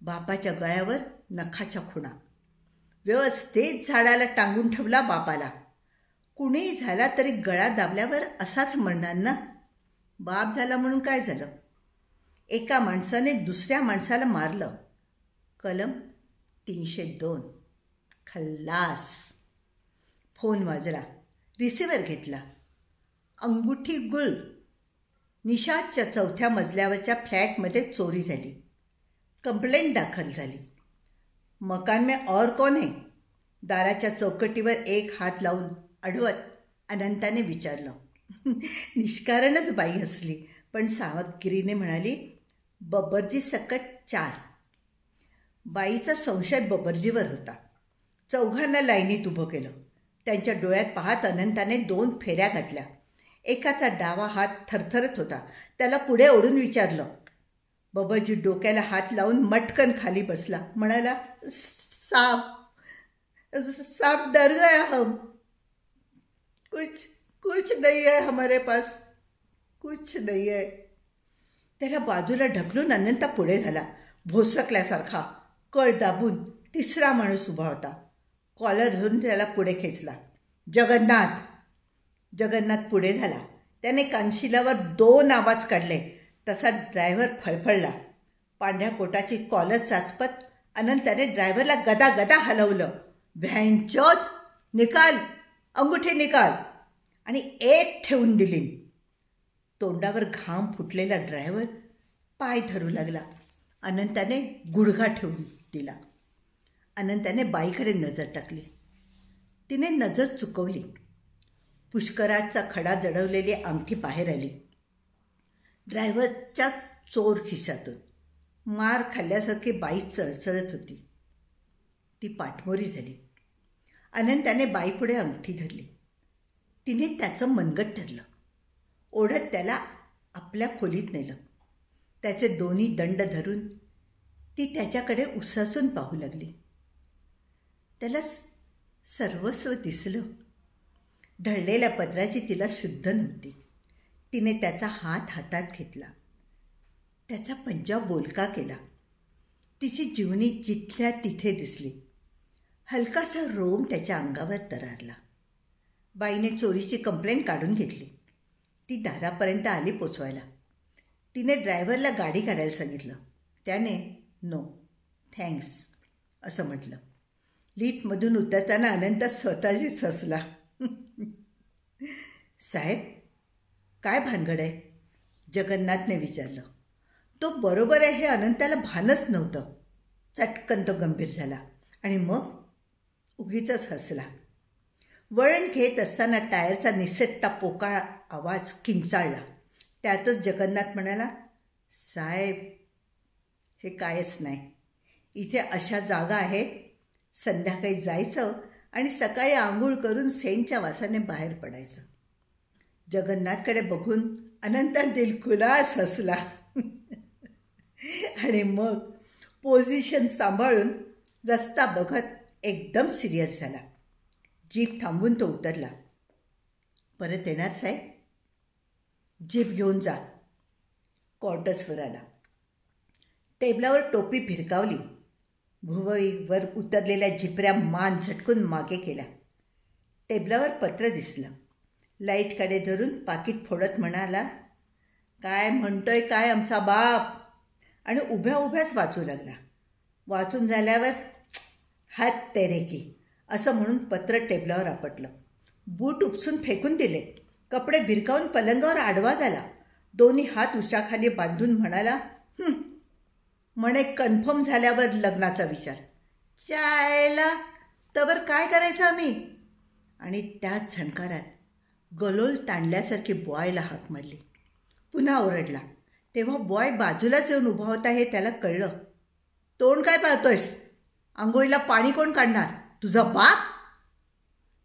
बापाच्या गळ्यावर नखाच्या खुणा. व्यवस्थित झाडाला टांगून ठेवला बापाला. कुणीही झाला तरी गळा दाबल्यावर असाच म्हणणार ना. बाप झाला म्हणून काय झालं? एका माणसाने दुसऱ्या माणसाला मारलं. कलम 302. खल्लास. फोन वाजला. रिसिव्हर घेतला. अंगुठी गुळ. निषादच्या 4थ्या मजल्यावरच्या फ्लॅटमध्ये चोरी झाली. कंप्लेंट दाखल झाली. मकान में और कौन है? दाराच्या चौकटीवर एक हात लावून अडवत अनंताने विचारलं. निष्कारणच बाई हसली, पण सावधगिरीने म्हणाली, बब्बरजी सकट 4. बाईचा संशय बब्बरजीवर होता. चौघांना लाईनीत उभं केलं. त्यांच्या डोळ्यात पाहत अनंताने 2 फेऱ्या घातल्या. एकाचा डावा हात थरथरत होता. त्याला पुढे ओढून विचारलं. बब्बरजी डोक्याला हात लावून मटकन खाली बसला. म्हणाला, सांप डर गया हम. कुछ नहीं है हमारे पास, कुछ नहीं है. त्याला बाजूला ढकलून अनंता पुढे झाला. भोसकल्यासारखा कळ दाबून 3रा माणूस उभा होता. कॉलर धरून त्याला पुढे खेचला. जगन्नाथ. जगन्नाथ पुढे झाला. त्याने कानशिलावर 2 आवाज काढले. तसा ड्रायव्हर फळफळला. पांढऱ्या कोटाची कॉलर चाचपत अनंताने ड्रायव्हरला गदा गदा हलवलं. भ्यांचोद, निकाल, अंगुठी निकाल, आणि 1 ठेवून दिली. तोंडावर घाम फुटलेला ड्रायव्हर पाय धरू लागला. अनंताने गुडघा ठेवून दिला. अनंताने बाईकडे नजर टाकली. तिने नजर चुकवली. पुष्कराचा खडा जडवलेली अंगठी बाहेर आली. ड्रायव्हरच्या चोर खिशातून. मार खाल्ल्यासारखी बाई चळचळत होती. ती पाठमोरी झाली. अनंताने बाईपुढे अंगठी धरली. तिने त्याचं मनगट धरलं. ओढत त्याला आपल्या खोलीत नेलं. त्याचे दोन्ही दंड धरून ती त्याच्याकडे उसासून पाहू लागली. त्याला सर्वस्व दिसलं. ढळलेल्या पदराची तिला शुद्ध नव्हती. तिने त्याचा हात हातात घेतला. त्याचा पंजा बोलका केला. तिची जीवनी जिथल्या तिथे दिसली. हलकासा रोम त्याच्या अंगावर तरारला. बाईने चोरीची कंप्लेंट काढून घेतली. ती दारापर्यंत आली पोचवायला. तिने ड्रायव्हरला गाडी काढायला सांगितलं. त्याने नो थँक्स असं म्हटलं. लिफ्टमधून उतरताना अनंत स्वतःशीच हसला. साहेब, काय भानगड आहे? जगन्नाथने विचारलं. तो बरोबर आहे हे अनंताला भानच नव्हतं. चटकन तो गंभीर झाला आणि मग उगीच हसला. वळण घेत असताना टायरचा निसट्टा पोकाळ आवाज किंचाळला. त्यातच जगन्नाथ म्हणाला, साहेब, हे कायच नाही. इथे अशा जागा आहेत, संध्याकाळी जायचं आणि सकाळी आंघोळ करून सेंटच्या वासाने बाहेर पडायचं. जगन्नाथकडे बघून अनंता दिलखुलास हसला आणि मग पोझिशन सांभाळून रस्ता बघत एकदम सिरियस झाला. जीप थांबून तो उतरला. परत येणार साहेब? जीप घेऊन जा. क्वार्टर्सवर आला. टेबलावर टोपी भिरकावली. भुवईवर उतरलेल्या झिपऱ्या मान झटकून मागे केल्या. टेबलावर पत्र दिसलं. लाईटकडे धरून पाकीट फोडत म्हणाला, काय म्हणतोय काय आमचा बाप, आणि उभ्या उभ्याच वाचू लागला. वाचून झाल्यावर हात तेरे की असं म्हणून पत्र टेबलावर आपटलं. बूट उपसून फेकून दिले. कपडे भिरकावून पलंगावर आडवा झाला. दोन्ही हात उशाखाली बांधून म्हणाला, म्हणे कन्फर्म झाल्यावर लग्नाचा विचार. चायला तवर काय करायचं आम्ही. आणि त्याच झणकारात गलोल ताणल्यासारखी बॉयला हाक मारली. पुन्हा ओरडला. तेव्हा बॉय बाजूलाच येऊन उभा होता हे त्याला कळलं. तोंड काय पाहतोयस, आंघोळीला पाणी कोण काढणार, तुझा बाप.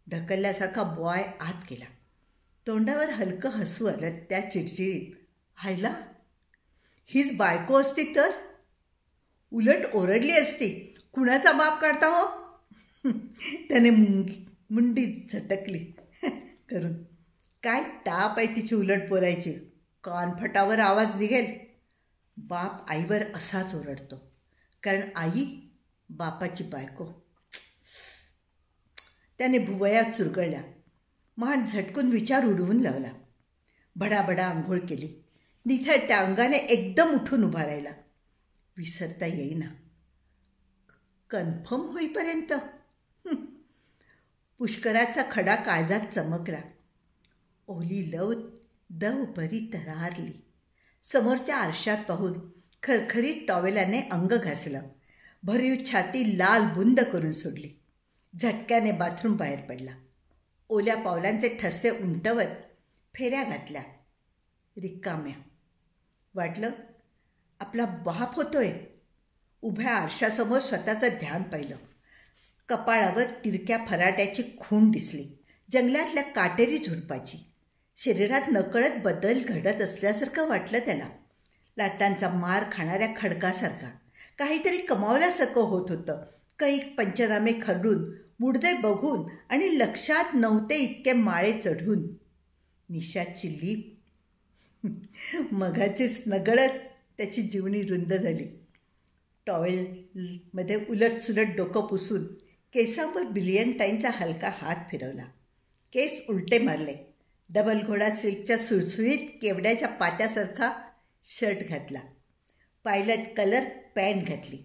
ढकलल्यासारखा बॉय आत गेला. तोंडावर हलकं हसू आलं त्या चिडचिडीत. हायला, हीच बायको असती तर उलट ओरडली असती, कुणाचा बाप काढता हो. त्याने मुंडी झटकली करून. काय टाप आहे तिची उलट बोलायची, कानफटावर आवाज निघेल. बाप आईवर असाच ओरडतो, कारण आई बापाची बायको. त्याने भुवया चुरगळल्या. मान झटकून विचार उडवून लावला. भडाभडा आंघोळ केली. निथळत्या अंगाने एकदम उठून उभा राहिला. विसरता येईना. कन्फर्म होईपर्यंत पुष्कराचा खडा काळजात चमकला. ओली लव दव परी तरारली. समोरच्या आरशात पाहून खरखरीत टॉवेलाने अंग घासलं. भरीव छाती लाल बुंद करून सोडली. झटक्याने बाथरूम बाहेर पडला. ओल्या पावलांचे ठसे उमटवत फेऱ्या घातल्या. रिकाम्या. वाटलं आपला बाप होतोय. उभ्या आरशासमोर स्वतःचं ध्यान पाहिलं. कपाळावर तिरक्या फराट्याची खूण दिसली, जंगलातल्या काटेरी झुडपाची. शरीरात नकळत बदल घडत असल्यासारखं वाटलं त्याला. लाटांचा मार खाणाऱ्या खडकासारखा. काहीतरी कमावल्यासारखं होत होतं. कैक पंचनामे खरडून, मुडदे बघून आणि लक्षात नव्हते इतके माळे चढून. निशाची लीप मघाचीच नगळत त्याची जीवनी रुंद झाली. टॉवेलमध्ये उलटसुलट डोकं पुसून केसांवर बिलियंटाईनचा हलका हात फिरवला. केस उलटे मारले. डबल घोडा सिल्कच्या सुळसुळीत केवड्याच्या पात्यासारखा शर्ट घातला. पायलट कलर पॅन्ट घातली.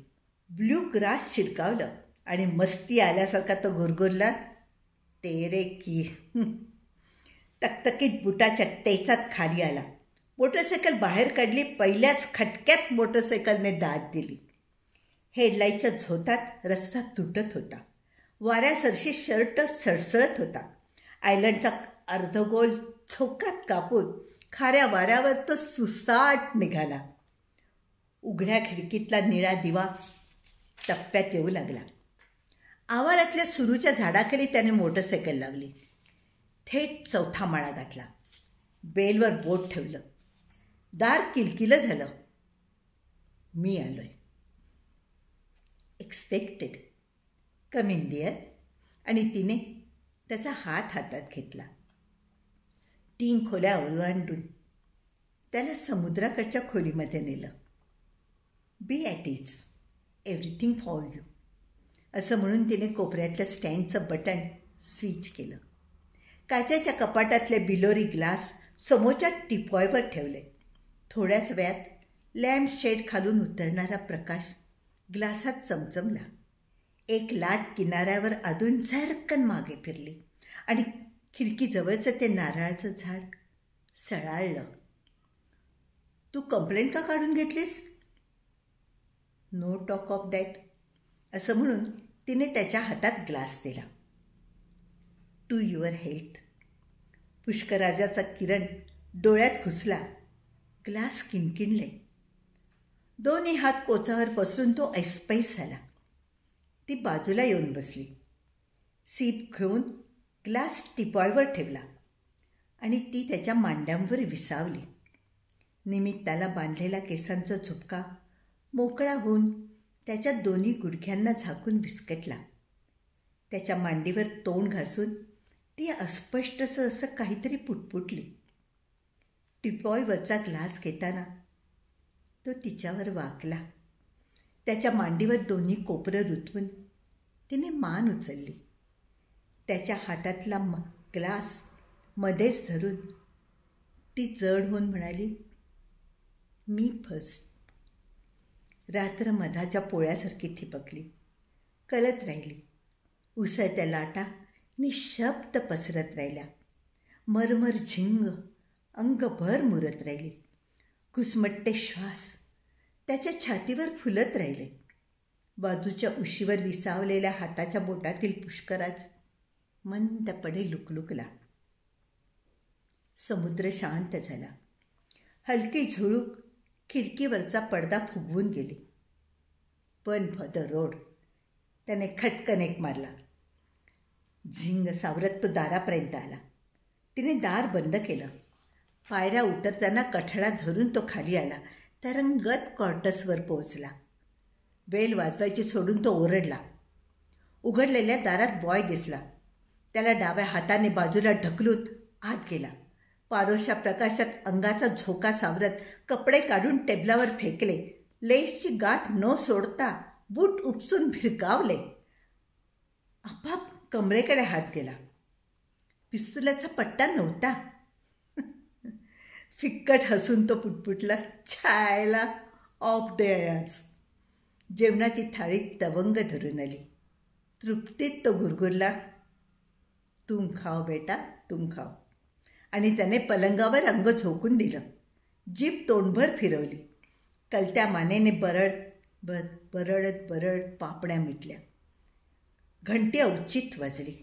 ब्ल्यू ग्रास शिडकावलं आणि मस्ती आल्यासारखा तो गुरगुरला, तेरे की. तकतकीत बुटाच्या टेचात खाली आला. मोटरसायकल बाहेर काढली. पहिल्याच खटक्यात मोटरसायकलने दाद दिली. हेडलाईटच्या झोतात रस्ता तुटत होता. वाऱ्यासरशी शर्ट सळसळत होता. आयलंडचा अर्धगोल चौकात कापून खाऱ्या वाऱ्यावर तो सुसाट निघाला. उघड्या खिडकीतला निळा दिवा टप्प्यात येऊ लागला. आवारातल्या सुरूच्या झाडाखाली त्याने मोटरसायकल लावली. थेट चौथा माळा गाठला. बेलवर बोट ठेवलं. दार किलकिलं झालं. मी आलोय. एक्सपेक्टेड. Come in dear. आणि तिने त्याचा हात हातात घेतला. 3 खोल्या ओलांडून त्याला समुद्राकडच्या खोलीमध्ये नेलं. Be at ease, everything for you असं म्हणून तिने कोपऱ्यातल्या स्टँडचं बटन स्विच केलं. काचेच्या कपाटातले बिलोरी ग्लास समोरच्या टिपॉयवर ठेवले. थोड्याच वेळात लॅम्प शेड खालून उतरणारा प्रकाश ग्लासात चमचमला. एक लाट किनाऱ्यावर अधून झरकन मागे फिरली आणि खिडकीजवळचं ते नारळाचं झाड सळाळलं. तू कंप्लेंट का काढून घेतलीस? नो टॉक ऑफ दॅट असं म्हणून तिने त्याच्या हातात ग्लास दिला. To your health. पुष्कराजाचा किरण डोळ्यात घुसला. ग्लास किणकिणले. दोन्ही हात कोचावर पसरून तो ऐसपैस झाला. ती बाजूला येऊन बसली. सीप घेऊन ग्लास टिपॉयवर ठेवला आणि ती त्याच्या मांड्यांवर विसावली. निमित्ताला बांधलेला केसांचा झुपका मोकळा होऊन त्याच्या दोन्ही गुडघ्यांना झाकून विस्कटला. त्याच्या मांडीवर तोंड घासून ती अस्पष्टसं असं काहीतरी पुटपुटली. टिपॉयवरचा ग्लास घेताना तो तिच्यावर वाकला. त्याच्या मांडीवर दोन्ही कोपरं रुतवून तिने मान उचलली. त्याच्या हातातला ग्लास मध्येच धरून ती जड होऊन म्हणाली, मी फर्स्ट. रात्र मधाच्या पोळ्यासारखी ठिपकली, कलत राहिली. उसळत्या लाटा निशब्द पसरत राहिल्या. मरमर झिंग अंगभर मुरत राहिली. घुसमट्टे श्वास त्याच्या छातीवर फुलत राहिले. बाजूच्या उशीवर विसावलेल्या हाताच्या बोटातील पुष्कराज मंदपणे लुकलुकला. समुद्र शांत झाला. हलकी झुळूक खिडकीवरचा पडदा फुगवून गेली. पण फॉर द रोड त्याने खटकन एक मारला. झिंग सावरत तो दारापर्यंत आला. तिने दार बंद केलं. पायऱ्या उतरताना कठडा धरून तो खाली आला. तरंगत क्वार्टर्सवर पोहोचला. बेल वाजवायची सोडून तो ओरडला. उघडलेल्या दारात बॉय दिसला. त्याला डाव्या हाताने बाजूला ढकलून आत गेला. पारोशा प्रकाशात अंगाचा झोका सावरत कपडे काढून टेबलावर फेकले. लेसची गाठ न सोडता बूट उपसून भिरकावले. आपाप कमरेकडे हात गेला. पिस्तुलाचा पट्टा नव्हता. फिक्कट हसून तो पुटपुटला, छायला ऑफ डे आज. जेवणाची थाळी तवंग धरून आली. तृप्तीत तो गुरगुरला, तुम खाओ बेटा, तुम खाओ. आणि त्याने पलंगावर अंग झोकून दिलं. जीभ तोंडभर फिरवली. कलत्या मानेने बरळत पापण्या मिटल्या. घंटी अवचित वाजली.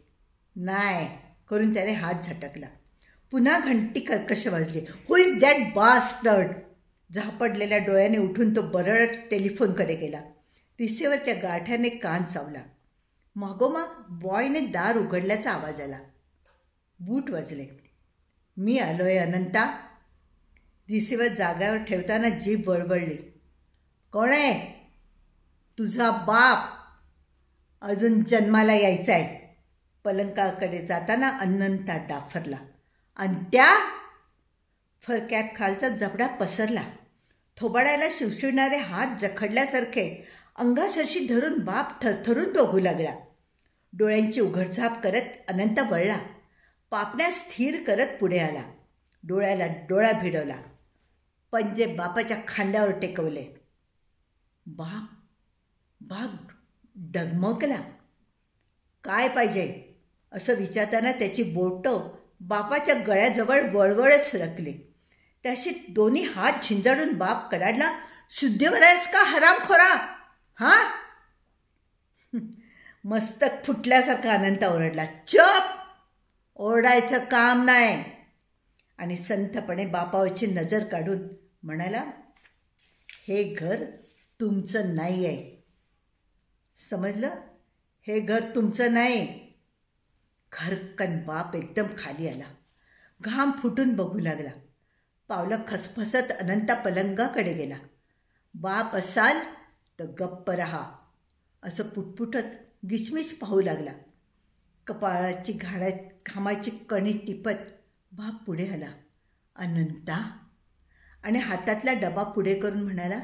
नाही करून त्याने हात झटकला. पुन्हा घंटी कर्कश वाजली. हु इज दॅट बास्टर्ड. झापडलेल्या डोळ्याने उठून तो बरळत टेलिफोनकडे गेला. रिसिव्हरच्या गाठ्याने कान चावला. मागोमाग बॉयने दार उघडल्याचा आवाज आला. बूट वाजले. मी आलोय अनंता. रिसिव्हर जाग्यावर ठेवताना जीभ वळवळली. कोण आहे? तुझा बाप. अजून जन्माला यायचा आहे. पलंकाकडे जाताना अनंता डाफरला. अंत्या. फरकॅप खालचा जबडा पसरला. थोबाडाला शिवशिवणारे हात जखडल्यासारखे अंगासरशी धरून बाप थरथरून बघू लागला. डोळ्यांची उघडझाप करत अनंत वळला. पापण्या स्थिर करत पुढे आला. डोळ्याला डोळा भिडवला. पंजे बापाच्या खांद्यावर टेकवले. बाप डगमगला. काय पाहिजे असं विचारताना त्याची बोटं बापाच्या गळ्याजवळ वळवळच सरकली. त्याशी दोन्ही हात झिंजाडून बाप कडाडला, शुद्धीवर आहेस का हरामखोरा? हां. मस्तक फुटल्यासारखा अनंत ओरडला. चुप. ओरडायचं काम नाही. आणि संथपणे बापावरची नजर काढून म्हणाला, हे घर तुमचं नाही आहे. समजलं? हे घर तुमचं नाही. खरकन बाप एकदम खाली आला. घाम फुटून बघू लागला. पावलं खसफसत अनंता पलंगाकडे गेला. बाप असाल तर गप्प रहा असं पुटपुटत गिचमिच पाहू लागला. कपाळाची घामाची कणी टिपत बाप पुढे आला. अनंता. आणि हातातला डबा पुढे करून म्हणाला,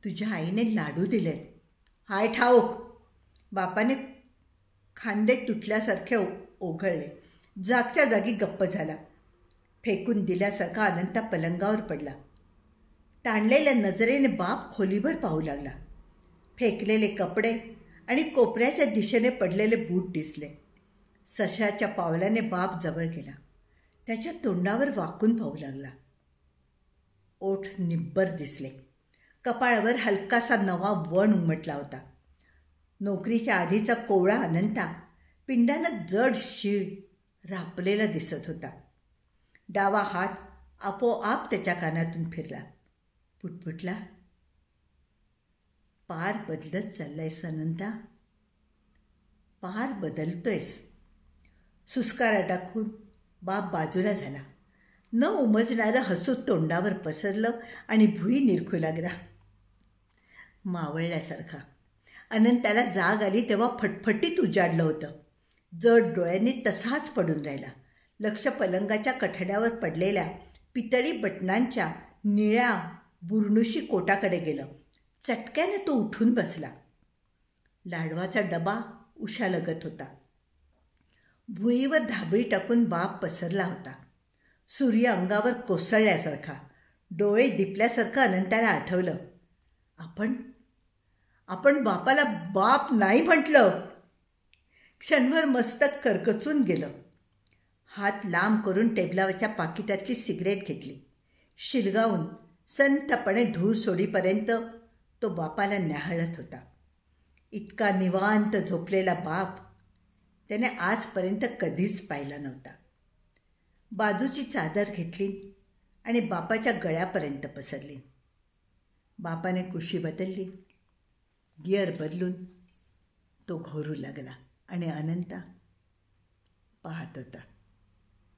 तुझ्या आईने लाडू दिले. हाय ठाऊक. बापाने खांदे तुटल्यासारखे ओघळले. जागच्या जागी गप्प झाला. फेकून दिल्यासारखा अनंता पलंगावर पडला. ताणलेल्या नजरेने बाप खोलीभर पाहू लागला. फेकलेले कपडे आणि कोपऱ्याच्या दिशेने पडलेले बूट दिसले. सशाच्या पावलाने बाप जवळ गेला. त्याच्या तोंडावर वाकून पाहू लागला. ओठ निब्बर दिसले. कपाळावर हलकासा नवा वण उमटला होता. नोकरीच्या आधीचा कोवळा अनंता पिंडानं जड शीळ रापलेला दिसत होता. डावा हात आपोआप त्याच्या कानातून फिरला. पुटपुटला, पार बदलत चाललायस अनंता. पार बदलतोयस. सुस्कारा टाकून बाप बाजूला झाला. न उमजणारं हसू तोंडावर पसरलं आणि भुई निरखू लागला. मावळल्यासारखा. अनंताला जाग आली तेव्हा फटफटीत उजाडलं होतं. जड डोळ्यांनी तसाच पडून राहिला. लक्ष पलंगाच्या कठड्यावर पडलेल्या पितळी बटनांच्या निळ्या बुरनुशी कोटाकडे गेलं. चटक्याने तो उठून बसला. लाडवाचा डबा उशालगत होता. भुईवर धाबळी टाकून बाप पसरला होता. सूर्य अंगावर कोसळल्यासारखा, डोळे दिपल्यासारखं अनंताला आठवलं. आपण बापाला बाप नाही म्हटलं. क्षणभर मस्तक करकचून गेलं. हात लांब करून टेबलावरच्या पाकिटातली सिगरेट घेतली. शिरगावून संतपणे धूर सोडीपर्यंत तो बापाला न्याहाळत होता. इतका निवांत झोपलेला बाप त्याने आजपर्यंत कधीच पाहिला नव्हता. बाजूची चादर घेतली आणि बापाच्या गळ्यापर्यंत पसरली. बापाने कुशी बदलली. गिअर बदलून तो घोरू लागला आणि अनंता पाहत होता.